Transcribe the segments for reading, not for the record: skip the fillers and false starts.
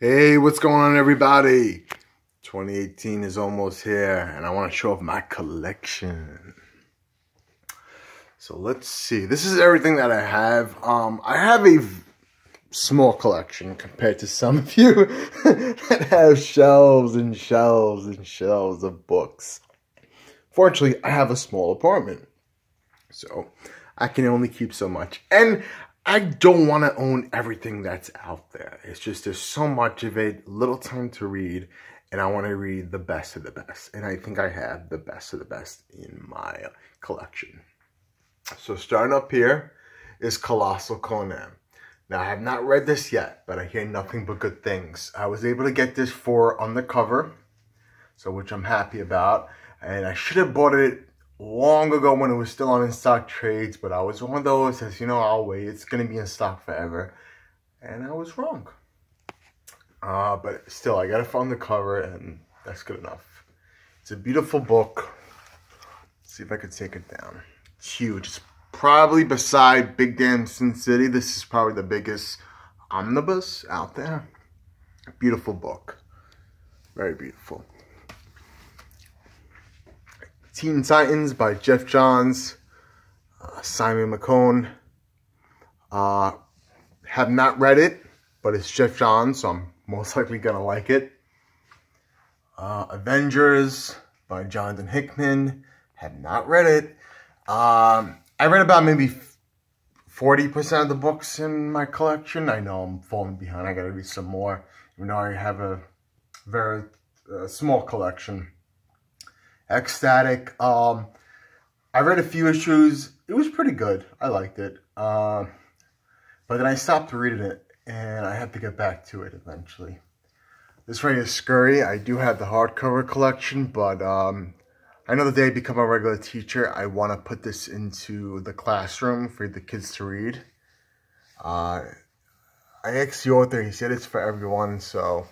Hey, what's going on, everybody? 2018 is almost here, and I want to show off my collection. So let's see. This is everything that I have. I have a small collection compared to some of you that have shelves and shelves and shelves of books. Fortunately, I have a small apartment, so I can only keep so much. And I don't want to own everything that's out there. It's just there's so much of it, little time to read, and I want to read the best of the best. And I think I have the best of the best in my collection. So starting up here is Colossal Conan. Now, I have not read this yet, but I hear nothing but good things. I was able to get this for on the cover, so which I'm happy about. And I should have bought it long ago when it was still on in stock trades, but I was one of those that says, you know, I'll wait. It's going to be in stock forever. And I was wrong. But still, I got it on the cover, and that's good enough. It's a beautiful book. Let's see if I can take it down. It's huge. It's probably beside Big Damn Sin City. This is probably the biggest omnibus out there. Beautiful book. Very beautiful. Teen Titans by Geoff Johns, Simon McCone. Have not read it, but it's Geoff Johns, so I'm most likely going to like it. Avengers by Jonathan Hickman. Have not read it. I read about maybe 40% of the books in my collection. I know I'm falling behind. I got to read some more, even though I have a very small collection. Ecstatic. I read a few issues. It was pretty good. I liked it. But then I stopped reading it, and I had to get back to it eventually. This right is Scurry. I do have the hardcover collection, but I know the day I become a regular teacher, I want to put this into the classroom for the kids to read. I asked the author. He said it's for everyone, so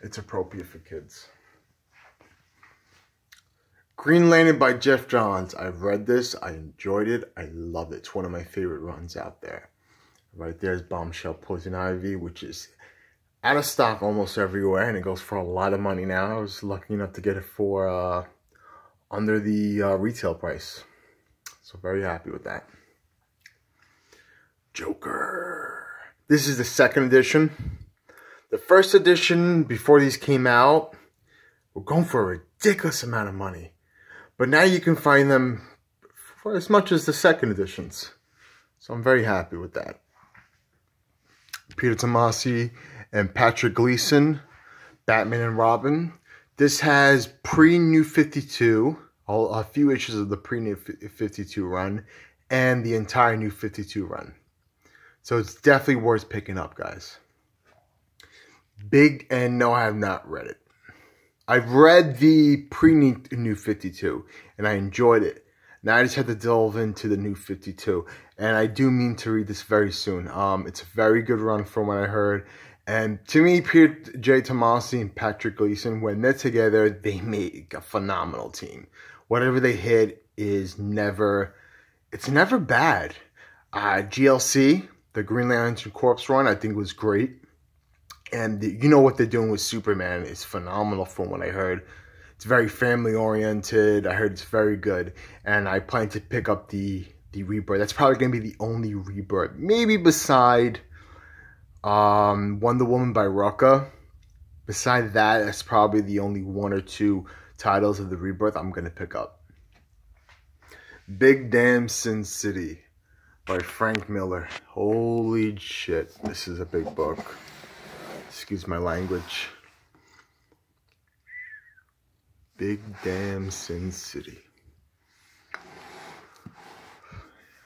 it's appropriate for kids. Green Lantern by Geoff Johns. I've read this. I enjoyed it. I love it. It's one of my favorite runs out there. Right there's Bombshell Poison Ivy, which is out of stock almost everywhere, and it goes for a lot of money now. I was lucky enough to get it for under the retail price. So very happy with that. Joker. This is the second edition. The first edition, before these came out, were going for a ridiculous amount of money. But now you can find them for as much as the second editions. So I'm very happy with that. Peter Tomasi and Patrick Gleason, Batman and Robin. This has pre-New 52, a few issues of the pre-New 52 run, and the entire New 52 run. So it's definitely worth picking up, guys. Big, and no, I have not read it. I've read the pre-New 52, and I enjoyed it. Now I just had to delve into the New 52, and I do mean to read this very soon. It's a very good run from what I heard. And to me, Peter J. Tomasi and Patrick Gleason, when they're together, they make a phenomenal team. Whatever they hit is never bad. GLC, the Green Lantern Corps run, I think was great. And you know what they're doing with Superman is phenomenal from what I heard. It's very family-oriented. I heard it's very good. And I plan to pick up the Rebirth. That's probably going to be the only Rebirth. Maybe beside Wonder Woman by Rucka. Beside that, that's probably the only one or two titles of the Rebirth I'm going to pick up. Big Damn Sin City by Frank Miller. Holy shit. This is a big book. Excuse my language. Big Damn Sin City.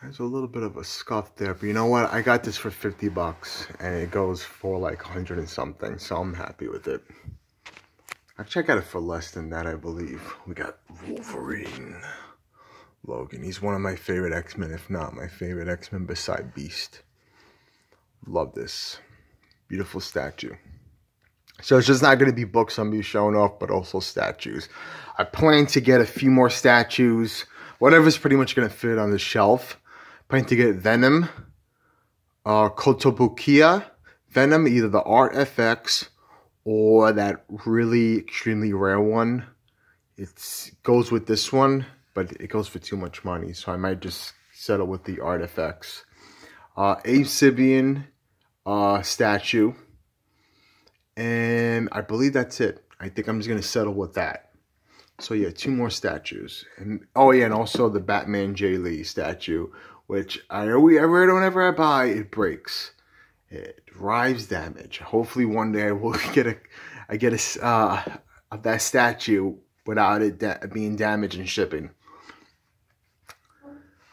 There's a little bit of a scuff there, but you know what? I got this for 50 bucks, and it goes for like 100 and something, so I'm happy with it. Actually, I got it for less than that, I believe. We got Wolverine. Logan. He's one of my favorite X-Men, if not my favorite X-Men beside Beast. Love this. Beautiful statue. So it's just not going to be books I'm going to be showing off, but also statues. I plan to get a few more statues. Whatever's pretty much going to fit on the shelf. I plan to get Venom, Kotobukiya, Venom, either the Art FX or that really extremely rare one. It goes with this one, but it goes for too much money, so I might just settle with the Art FX. Amphibian statue, and I believe that's it. I think I'm just going to settle with that. So yeah, 2 more statues. And oh yeah, and also the Batman J. Lee statue, which whenever I buy, it breaks. It derives damage. Hopefully one day I will get of that statue without it being damaged and shipping.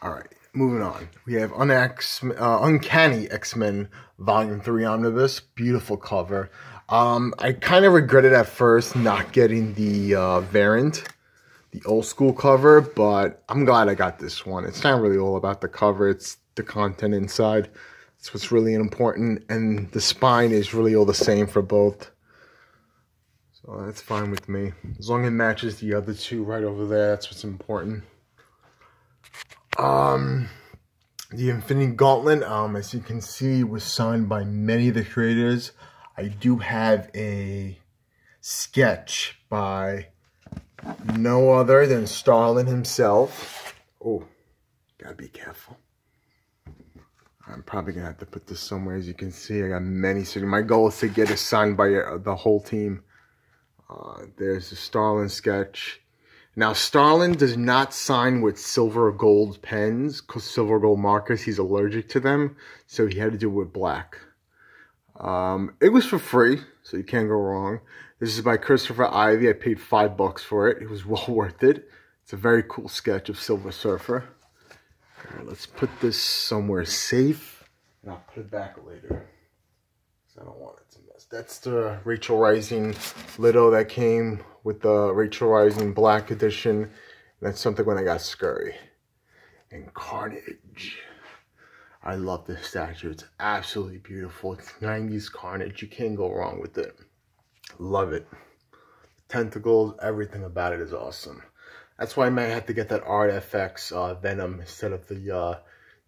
Alright, moving on. We have Uncanny X-Men Volume 3 Omnibus. Beautiful cover. I kind of regretted at first not getting the variant, the old school cover, but I'm glad I got this one. It's not really all about the cover, it's the content inside. That's what's really important, and the spine is really all the same for both. So that's fine with me. As long as it matches the other 2 right over there, that's what's important. The Infinity Gauntlet, as you can see, was signed by many of the creators. I do have a sketch by no other than Starlin himself. Oh, gotta be careful. I'm probably gonna have to put this somewhere. As you can see, I got many. So my goal is to get it signed by the whole team. There's the Starlin sketch. Now, Starlin does not sign with silver or gold pens, silver or gold markers. He's allergic to them, so he had to do it with black. It was for free, so you can't go wrong. This is by Christopher Ivy. I paid $5 for it. It was well worth it. It's a very cool sketch of Silver Surfer. All right, let's put this somewhere safe, and I'll put it back later, because I don't want it to mess. That's the Rachel Rising Little that came with the Rachel Rising Black Edition. And that's something when I got Scurry. And Carnage. I love this statue. It's absolutely beautiful. It's 90s Carnage. You can't go wrong with it. Love it. Tentacles, everything about it is awesome. That's why I might have to get that Art FX Venom instead of the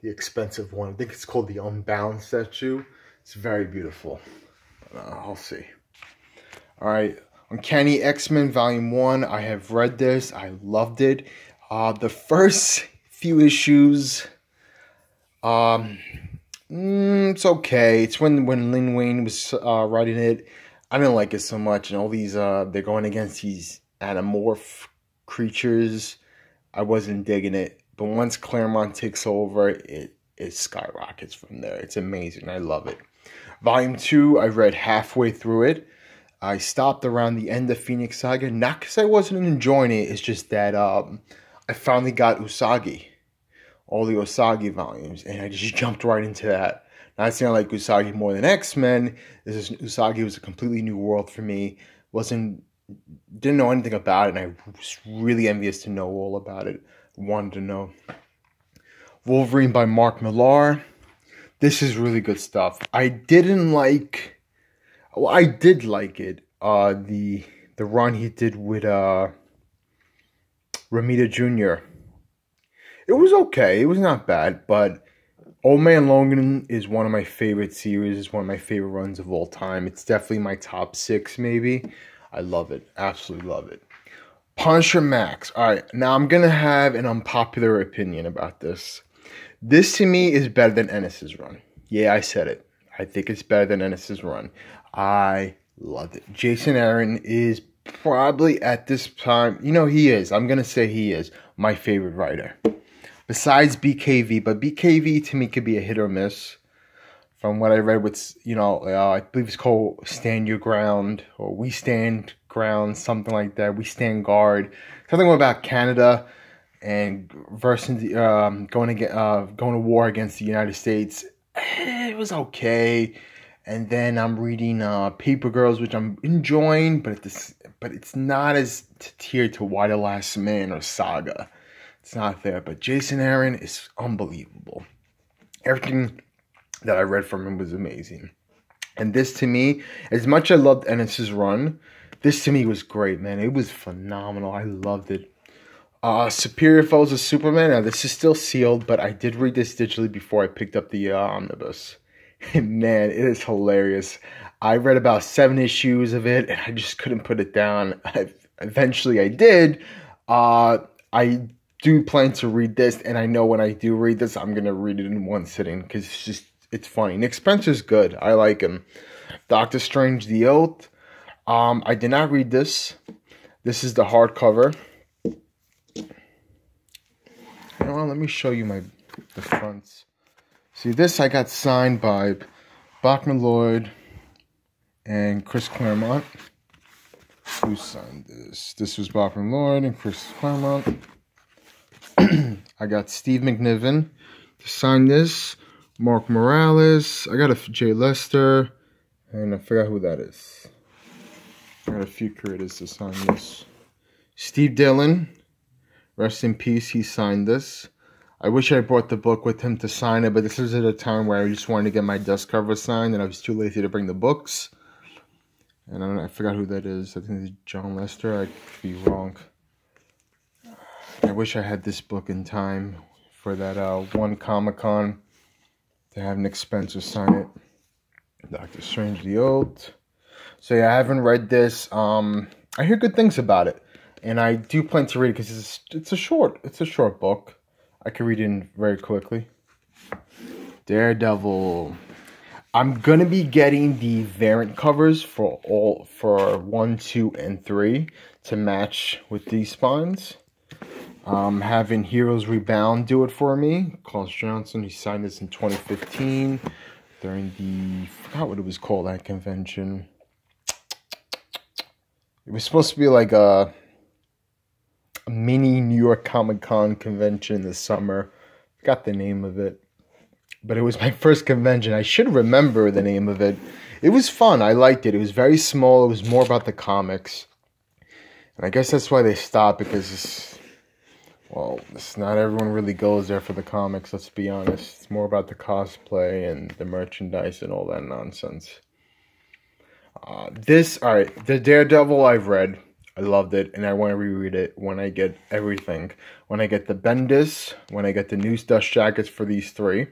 expensive one. I think it's called the Unbound statue. It's very beautiful. I'll see. Alright, Uncanny X-Men Volume 1. I have read this. I loved it. The first few issues, it's okay. It's when Lin Wayne was writing it. I didn't like it so much. And all these, they're going against these anamorph creatures. I wasn't digging it. But once Claremont takes over, it skyrockets from there. It's amazing. I love it. Volume 2, I read halfway through it. I stopped around the end of Phoenix Saga. Not because I wasn't enjoying it. It's just that I finally got Usagi. All the Usagi volumes. And I just jumped right into that. Not saying I like Usagi more than X-Men. Usagi was a completely new world for me. Didn't know anything about it. And I was really envious to know all about it. Wanted to know. Wolverine by Mark Millar. This is really good stuff. I did like it. The run he did with Romita Jr. It was okay. It was not bad, but Old Man Logan is one of my favorite series. It's one of my favorite runs of all time. It's definitely my top 6, maybe. I love it. Absolutely love it. Punisher Max. Alright, now I'm going to have an unpopular opinion about this. This, to me, is better than Ennis's run. Yeah, I said it. I think it's better than Ennis's run. I loved it. Jason Aaron is probably, at this time, he is. I'm going to say he is my favorite writer. Besides BKV, but BKV to me could be a hit or miss. From what I read with, I believe it's called Stand Your Ground, or We Stand Ground, something like that. We Stand Guard. Something about Canada and versus going to war against the United States. It was okay. And then I'm reading Paper Girls, which I'm enjoying, but it's not as tiered to Why the Last Man or Saga. It's not there. But Jason Aaron is unbelievable. Everything that I read from him was amazing. And this, to me, as much as I loved Ennis's run, this to me was great, man. It was phenomenal. I loved it. Superior Foes of Superman. Now, this is still sealed, but I did read this digitally before I picked up the Omnibus. And man, it is hilarious. I read about 7 issues of it, and I just couldn't put it down. Eventually I did. I do plan to read this, and I know when I do read this, I'm going to read it in one sitting, because it's funny. Nick Spencer's good. I like him. Doctor Strange, The Oath. I did not read this. This is the hardcover. You know what, let me show you the fronts. See, this I got signed by Bachman Lloyd and Chris Claremont. Who signed this? This was Bachman Lloyd and Chris Claremont. I got Steve McNiven to sign this. Mark Morales. I got a Jay Lester. And I forgot who that is. I got a few creators to sign this. Steve Dillon. Rest in peace. He signed this. I wish I brought the book with him to sign it, but this was at a time where I just wanted to get my dust cover signed, and I was too lazy to bring the books. And I forgot who that is. I think it's John Lester. I could be wrong. I wish I had this book in time for that one Comic-Con to have Nick Spencer sign it. Doctor Strange, The Oath. So yeah, I haven't read this. I hear good things about it, and I do plan to read it because it's a short book. I can read it very quickly. Daredevil. I'm gonna be getting the variant covers for 1, 2, and 3 to match with these spines. Having Heroes Rebound do it for me. Klaus Johnson, he signed this in 2015 during I forgot what it was called, that convention. It was supposed to be like a mini New York Comic-Con convention this summer. Forgot the name of it. But it was my first convention. I should remember the name of it. It was fun. I liked it. It was very small. It was more about the comics. And I guess that's why they stopped, because it's not everyone really goes there for the comics, let's be honest. It's more about the cosplay and the merchandise and all that nonsense. The Daredevil I've read. I loved it, and I want to reread it when I get everything. When I get the Bendis, when I get the new dust jackets for these 3,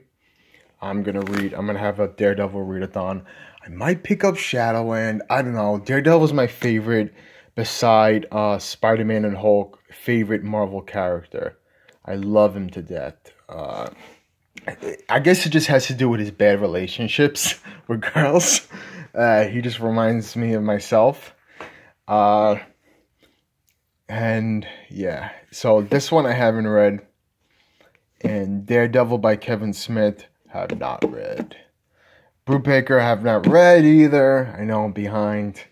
I'm going to have a Daredevil readathon. I might pick up Shadowland. I don't know. Daredevil's my favorite, beside Spider-Man and Hulk, favorite Marvel character. I love him to death. I guess it just has to do with his bad relationships with girls. He just reminds me of myself. And yeah, so this one I haven't read, and Daredevil by Kevin Smith have not read. Brubaker I have not read either. I know I'm behind.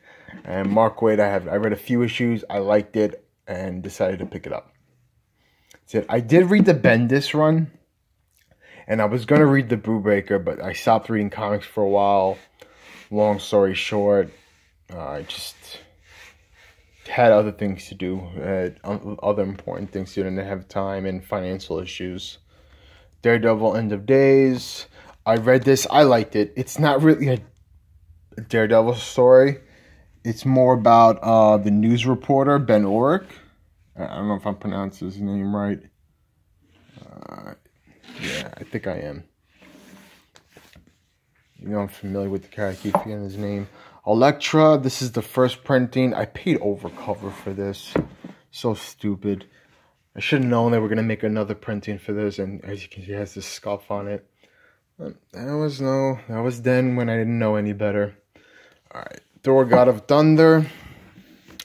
And Mark Waid I read a few issues. I liked it and decided to pick it up. That's it. I did read the Bendis run, and I was gonna read the Brubaker, but I stopped reading comics for a while. Long story short, I just had other things to do, other important things to do, and didn't have time, and financial issues. Daredevil End of Days. I read this. I liked it. It's not really a Daredevil story. It's more about the news reporter, Ben Urich. I don't know if I'm pronouncing his name right. Yeah, I think I am. You know, I'm familiar with the character. I keep forgetting his name. Elektra, this is the first printing. I paid over cover for this. So stupid. I should have known they were going to make another printing for this, and as you can see, it has this scuff on it. That was then when I didn't know any better. Alright, Thor God of Thunder.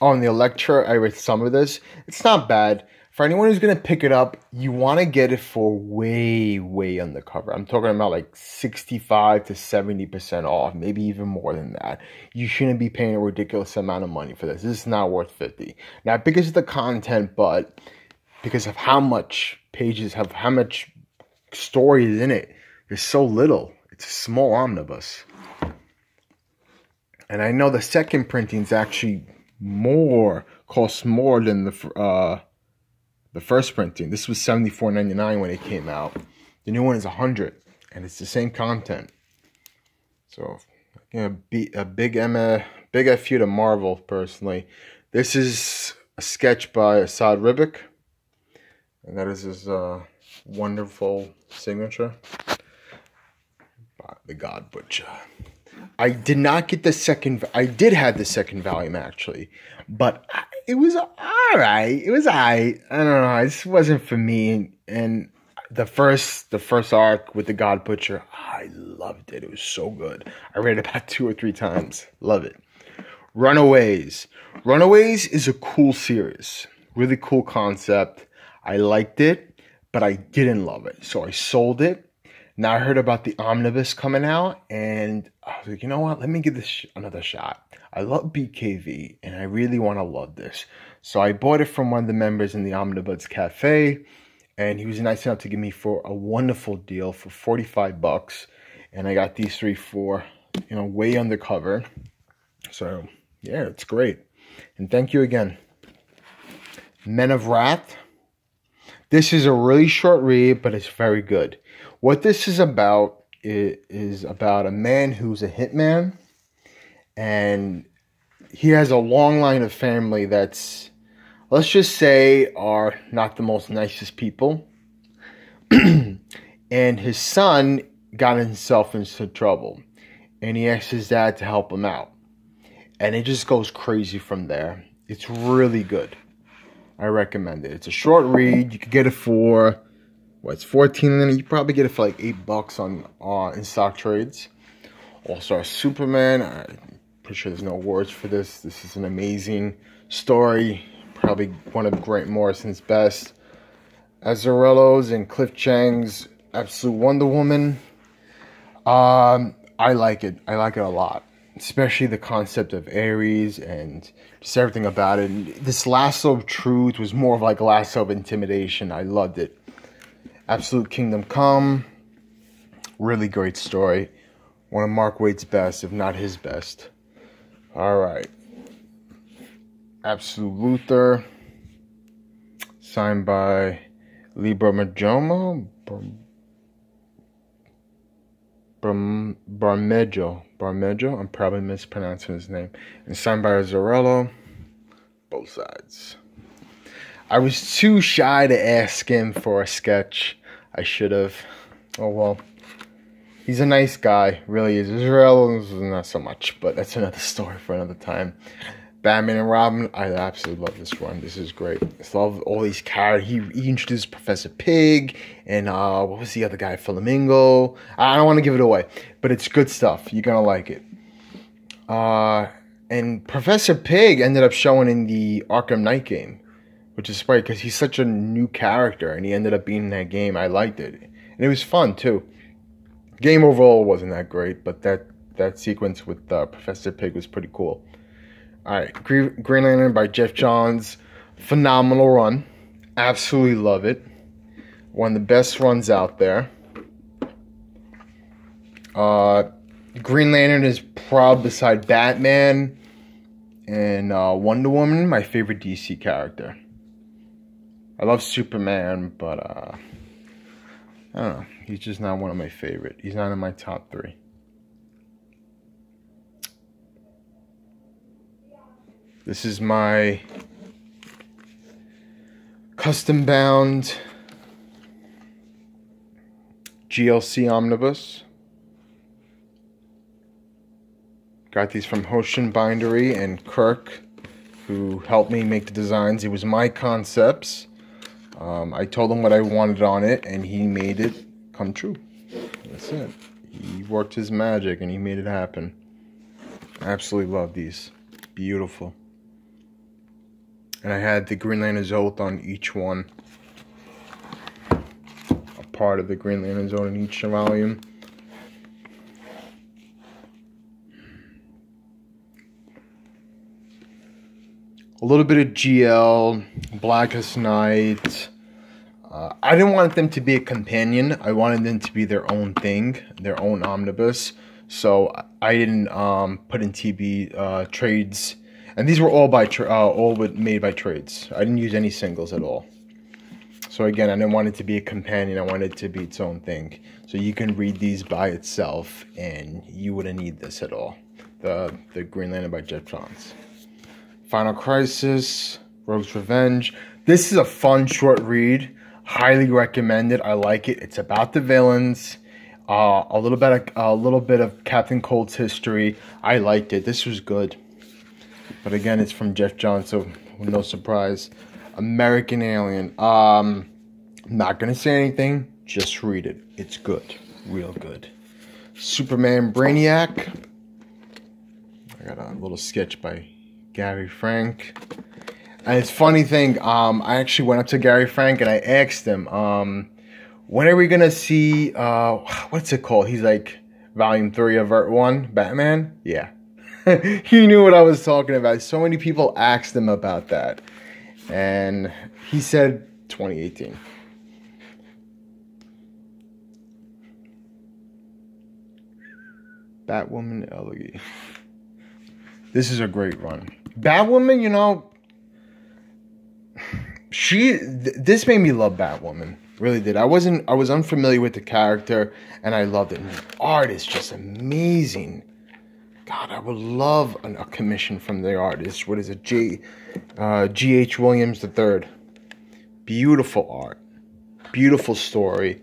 Oh, and the Elektra, I read some of this. It's not bad. For anyone who's going to pick it up, you want to get it for way, way undercover. I'm talking about like 65 to 70% off, maybe even more than that. You shouldn't be paying a ridiculous amount of money for this. This is not worth $50. Not because of the content, but because of how much pages have, how much story is in it. There's so little. It's a small omnibus. And I know the second printing is actually costs more than the first printing. This was $74.99 when it came out. The new one is $100, and it's the same content. So, a big F you to Marvel, personally. This is a sketch by Asad Ribic, and that is his wonderful signature. The God Butcher. I did not get the second. I did have the second volume actually, but it was all right. It was all right. I don't know. This wasn't for me. And the first arc with the God Butcher, I loved it. It was so good. I read it about 2 or 3 times. Love it. Runaways. Runaways is a cool series. Really cool concept. I liked it, but I didn't love it. So I sold it. Now I heard about the Omnibus coming out, and I was like, you know what? Let me give this another shot. I love BKV, and I really want to love this. So I bought it from one of the members in the Omnibus Cafe, and he was nice enough to give me for a wonderful deal for $45. And I got these 3 for, way undercover. So, yeah, it's great. And thank you again. Men of Wrath. This is a really short read, but it's very good. What this is about is about a man who's a hitman, and he has a long line of family that's, let's just say, are not the most nicest people. And his son got himself into trouble, and he asked his dad to help him out. And it just goes crazy from there. It's really good. I recommend it. It's a short read. You could get it for, it's 14, and you probably get it for like $8 on in stock trades. All-Star Superman. I'm pretty sure there's no words for this. This is an amazing story. Probably one of Grant Morrison's best. Azzarello's and Cliff Chang's Absolute Wonder Woman. I like it. I like it a lot. Especially the concept of Ares and just everything about it. And this lasso of truth was more of like a lasso of intimidation. I loved it. Absolute Kingdom Come. Really great story. One of Mark Waid's best, if not his best. Alright. Absolute Luther. Signed by Lee Barmejo. Barmejo. I'm probably mispronouncing his name. And signed by Azzarello. Both sides. I was too shy to ask him for a sketch. I should have. Oh well. He's a nice guy. Really is. Azzarello is not so much. But that's another story for another time. Batman and Robin. I absolutely love this run. This is great. I love all these characters. He introduced Professor Pig. And what was the other guy? Flamingo. I don't want to give it away. But it's good stuff. You're going to like it. And Professor Pig ended up showing in the Arkham Knight game. Which is funny because he's such a new character. And he ended up being in that game. I liked it. And it was fun too. Game overall wasn't that great. But that sequence with Professor Pig was pretty cool. Alright, Green Lantern by Geoff Johns. Phenomenal run. Absolutely love it. One of the best runs out there. Green Lantern is probably, beside Batman and Wonder Woman, my favorite DC character. I love Superman, but I don't know. He's just not one of my favorite. He's not in my top 3. This is my custom bound GLC Omnibus. Got these from Hoshin Bindery and Kirk, who helped me make the designs. It was my concepts. I told him what I wanted on it, and he made it come true. That's it. He worked his magic, and he made it happen. I absolutely love these. Beautiful. And I had the Green Lantern's Oath on each one. A part of the Green Lantern's Oath in each volume. A little bit of GL, Blackest Night. I didn't want them to be a companion. I wanted them to be their own thing, their own omnibus. So I didn't put in TB trades. And these were all made by trades. I didn't use any singles at all. So again, I didn't want it to be a companion. I wanted it to be its own thing. So you can read these by itself, and you wouldn't need this at all. The Green Lantern by Geoff Johns. Final Crisis, Rogue's Revenge. This is a fun short read. Highly recommend it. I like it. It's about the villains. A little bit of Captain Cold's history. I liked it. This was good. But again, it's from Geoff Johns, so no surprise. American Alien. Not gonna say anything. Just read it. It's good. Real good. Superman Brainiac. I got a little sketch by Gary Frank. And it's a funny thing. I actually went up to Gary Frank and I asked him, when are we gonna see what's it called? He's like Volume 3 of Art 1, Batman? Yeah. He knew what I was talking about. So many people asked him about that. And he said 2018. Batwoman Elegy. This is a great run. Batwoman, you know, this made me love Batwoman. Really did. I was unfamiliar with the character and I loved it. And the art is just amazing. God, I would love a commission from the artist. What is it? G.H. Williams III. Beautiful art. Beautiful story.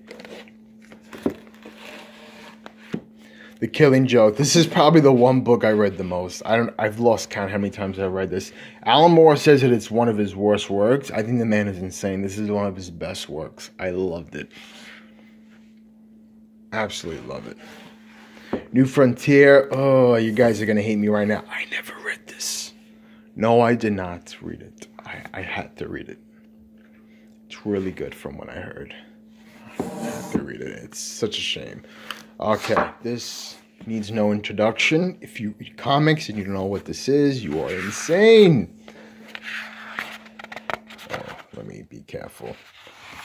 The Killing Joke. This is probably the one book I read the most. I've lost count how many times I've read this. Alan Moore says that it's one of his worst works. I think the man is insane. This is one of his best works. I loved it. Absolutely love it. New Frontier. Oh, you guys are going to hate me right now. I never read this. No, I did not read it. I had to read it. It's really good from what I heard. I had to read it. It's such a shame. Okay, this needs no introduction. If you read comics and you don't know what this is, you are insane. Oh, let me be careful.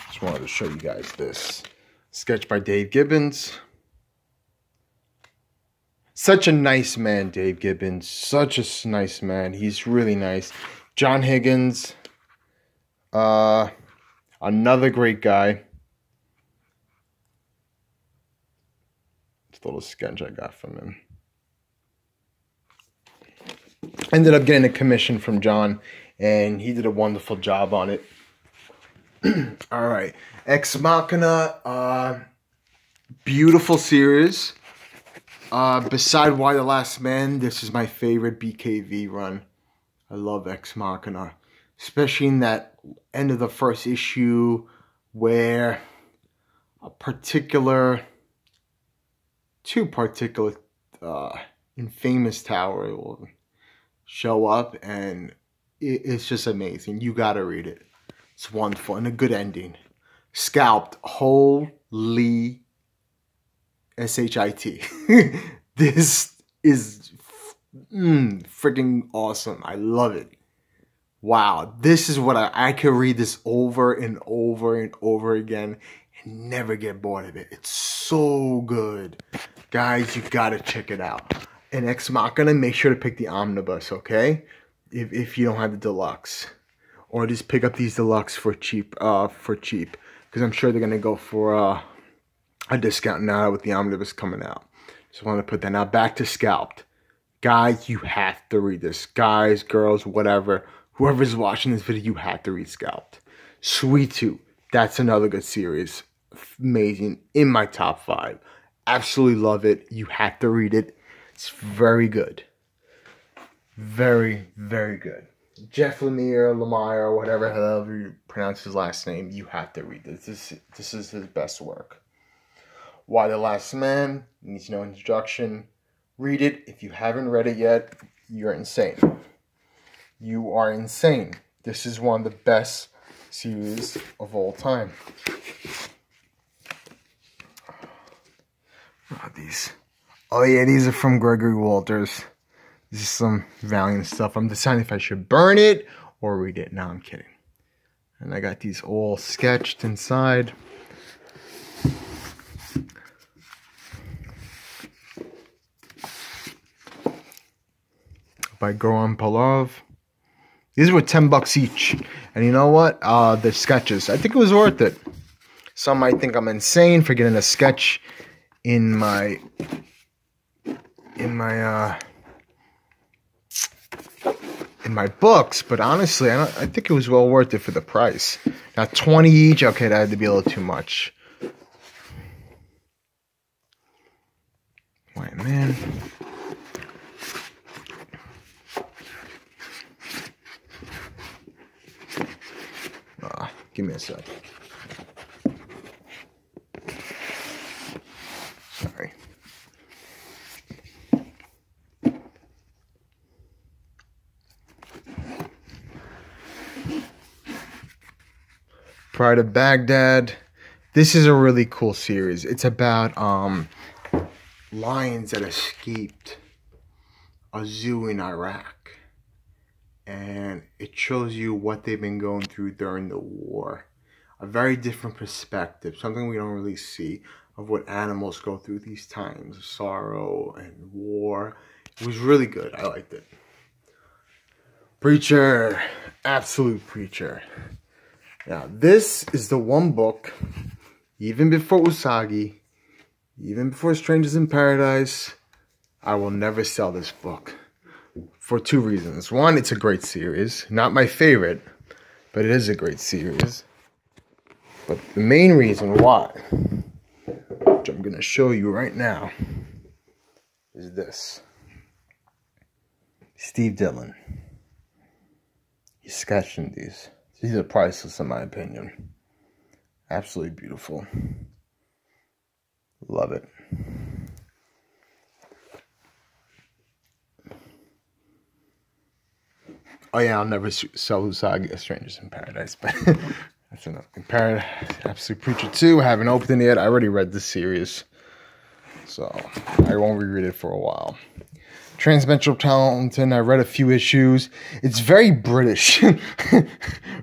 Just wanted to show you guys this. Sketch by Dave Gibbons. Such a nice man, Dave Gibbons. Such a nice man. He's really nice. John Higgins. Another great guy. Little sketch I got from him. Ended up getting a commission from John, and he did a wonderful job on it. All right, Ex Machina, beautiful series. Beside Why the Last Man, this is my favorite BKV run. I love Ex Machina, especially in that end of the first issue where two particular infamous tower will show up, and it's just amazing. You gotta read it. It's wonderful and a good ending. Scalped. Holy shit. This is freaking awesome. I love it. Wow. This is what I could read this over and over and over again and never get bored of it. It's so good. Guys, you gotta check it out. And Ex Machina, make sure to pick the Omnibus, okay? If you don't have the deluxe. Or just pick up these deluxe for cheap. Because I'm sure they're gonna go for a discount now with the Omnibus coming out. Just want to put that. Now back to Scalped. Guys, you have to read this. Guys, girls, whatever. Whoever's watching this video, you have to read Scalped. Sweet Tooth. That's another good series. Amazing. In my top 5. Absolutely love it. You have to read it. It's very good. Very, very good. Jeff Lemire, whatever, however you pronounce his last name, you have to read this. This is his best work. Why the Last Man needs no introduction. Read it. If you haven't read it yet, you're insane. You are insane. This is one of the best series of all time. What are these? Oh yeah, these are from Gregory Walters. This is some Valiant stuff. I'm deciding if I should burn it or read it. No, I'm kidding. And I got these all sketched inside. By Goran Palov. These were $10 each. And you know what? The sketches. I think it was worth it. Some might think I'm insane for getting a sketch in my books, but honestly, I think it was well worth it for the price. Now 20 each, okay, that had to be a little too much. quiet man. Give me a sec. Sorry. Pride of Baghdad. This is a really cool series. It's about lions that escaped a zoo in Iraq. And it shows you what they've been going through during the war. A very different perspective, something we don't really see of what animals go through these times of sorrow and war. It was really good. I liked it. Preacher, absolute preacher. Now, this is the one book, even before Usagi, even before Strangers in Paradise, I will never sell this book. For two reasons. One, it's a great series. Not my favorite, but it is a great series. But the main reason why, which I'm going to show you right now, is this. Steve Dillon. He's sketching these. These are priceless in my opinion. Absolutely beautiful. Love it. Oh yeah, I'll never sell Usagi Strangers in Paradise, but that's enough. In Paradise, Absolute Preacher 2, I haven't opened it yet. I already read this series, so I won't reread it for a while. Transmetro Talenton, I read a few issues. It's very British.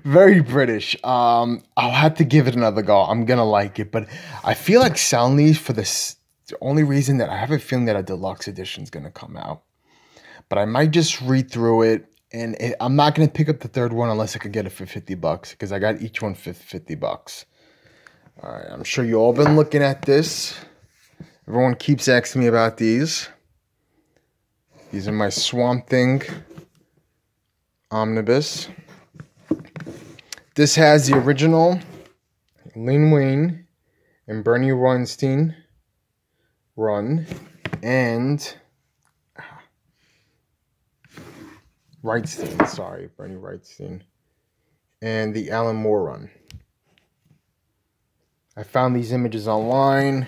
Very British. I'll have to give it another go. I'm gonna like it, but I feel like Sound Leaf for this. The only reason that I have a feeling that a deluxe edition is gonna come out, but I might just read through it. And I'm not going to pick up the third one unless I could get it for $50 because I got each one for $50. All right, I'm sure you all been looking at this. Everyone keeps asking me about these. These are my Swamp Thing Omnibus. This has the original Lin Wayne and Bernie Weinstein run and Bernie Wrightstein, and the Alan Moore run. I found these images online,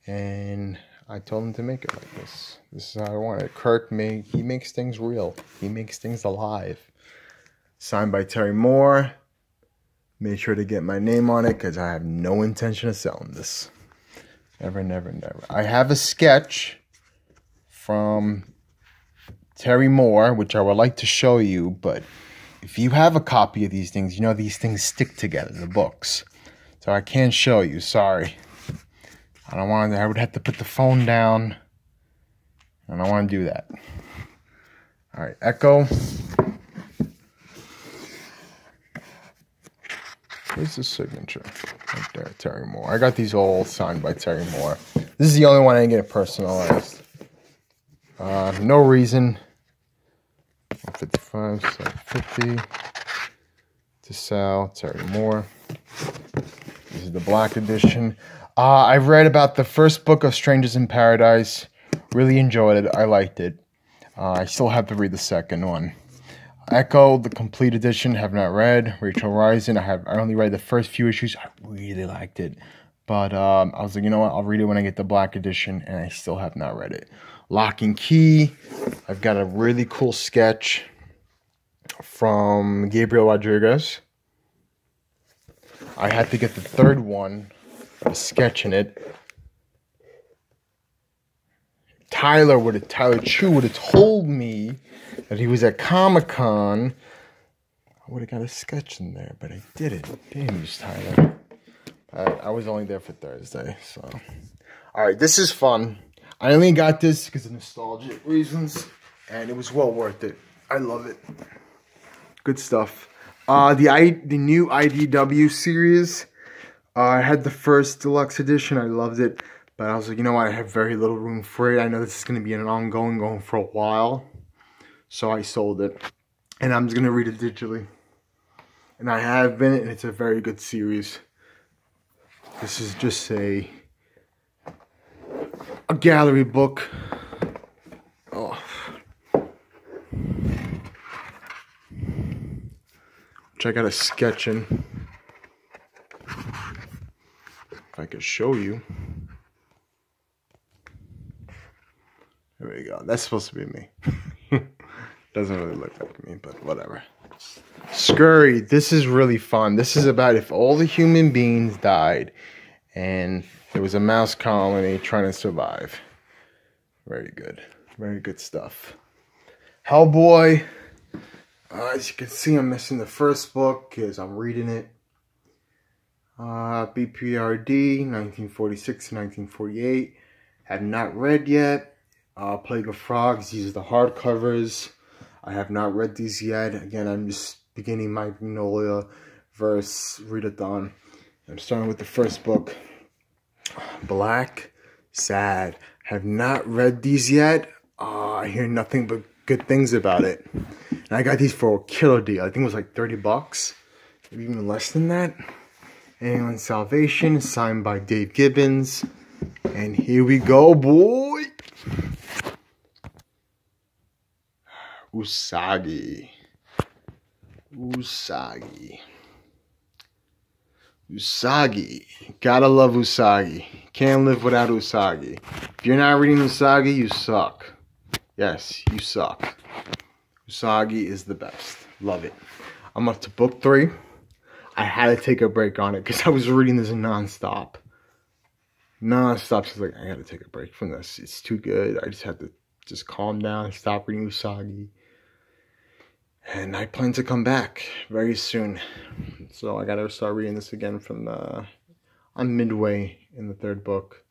and I told him to make it like this. This is how I want it. Kirk, he makes things real. He makes things alive. Signed by Terry Moore. Made sure to get my name on it, because I have no intention of selling this. Never, never, never. I have a sketch from Terry Moore, which I would like to show you, but if you have a copy of these things, you know these things stick together, the books. So I can't show you, sorry. I don't want to, I would have to put the phone down. I don't want to do that. Alright, Echo. Where's the signature? Right there, Terry Moore. I got these all signed by Terry Moore. This is the only one I didn't get personalized. No reason. 155, 750. To sell, Terry Moore. This is the black edition. I've read about the first book of Strangers in Paradise. Really enjoyed it. I liked it. I still have to read the second one. Echo, the complete edition, have not read. Rachel Rising, I only read the first few issues. I really liked it. But I was like, you know what? I'll read it when I get the black edition, and I still have not read it. Lock and Key. I've got a really cool sketch from Gabriel Rodriguez. I had to get the third one, the sketch in it. Tyler Chu would have told me that he was at Comic-Con. I would have got a sketch in there, but I didn't. Damn you, Tyler. I was only there for Thursday, so. Alright, this is fun. I only got this because of nostalgic reasons, and it was well worth it. I love it. Good stuff. The new IDW series. I had the first deluxe edition. I loved it. But I was like, you know what? I have very little room for it. I know this is going to be an ongoing, going for a while. So I sold it. And I'm just going to read it digitally. And I have been, and it's a very good series. This is just a a gallery book. Oh. Which I got a sketch in. If I could show you. There we go. That's supposed to be me. Doesn't really look like me, but whatever. Scurry. This is really fun. This is about if all the human beings died and there was a mouse colony trying to survive. Very good. Very good stuff. Hellboy. As you can see, I'm missing the first book because I'm reading it. BPRD, 1946 to 1948. Have not read yet. Plague of Frogs. These are the hardcovers. I have not read these yet. Again, I'm just beginning my Magnolia verse readathon. I'm starting with the first book. Black Sad. Have not read these yet. I hear nothing but good things about it. And I got these for a killer deal. I think it was like 30 bucks. Maybe even less than that. Anyone's Salvation, signed by Dave Gibbons. And here we go, boy. Usagi. Usagi. Usagi. Gotta love Usagi. Can't live without Usagi. If you're not reading Usagi, you suck. Yes, you suck. Usagi is the best. Love it. I'm up to book 3. I had to take a break on it because I was reading this non-stop. Non-stop. So I was like, I gotta take a break from this. It's too good. I just had to just calm down, stop reading Usagi. And I plan to come back very soon. So I gotta start reading this again from the... I'm midway in the 3rd book.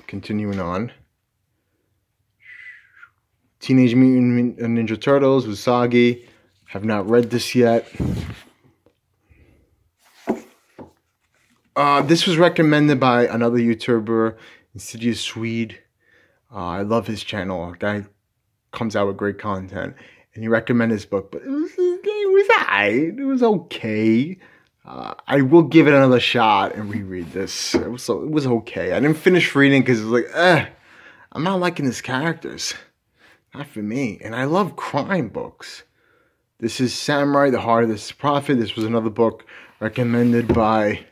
Continuing on. Teenage Mutant Ninja Turtles, Usagi. Have not read this yet. This was recommended by another YouTuber, Insidious Swede. I love his channel. A guy comes out with great content. And he recommended this book, but it was alright. It was okay. I will give it another shot and reread this. It was okay. I didn't finish reading because it was like, I'm not liking these characters. Not for me. And I love crime books. This is Samurai, The Heart of the Prophet. This was another book recommended by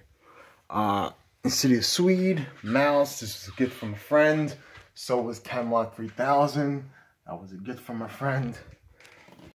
Insidious Swede. Mouse. This was a gift from a friend. So was Camelot 3000. That was a gift from a friend.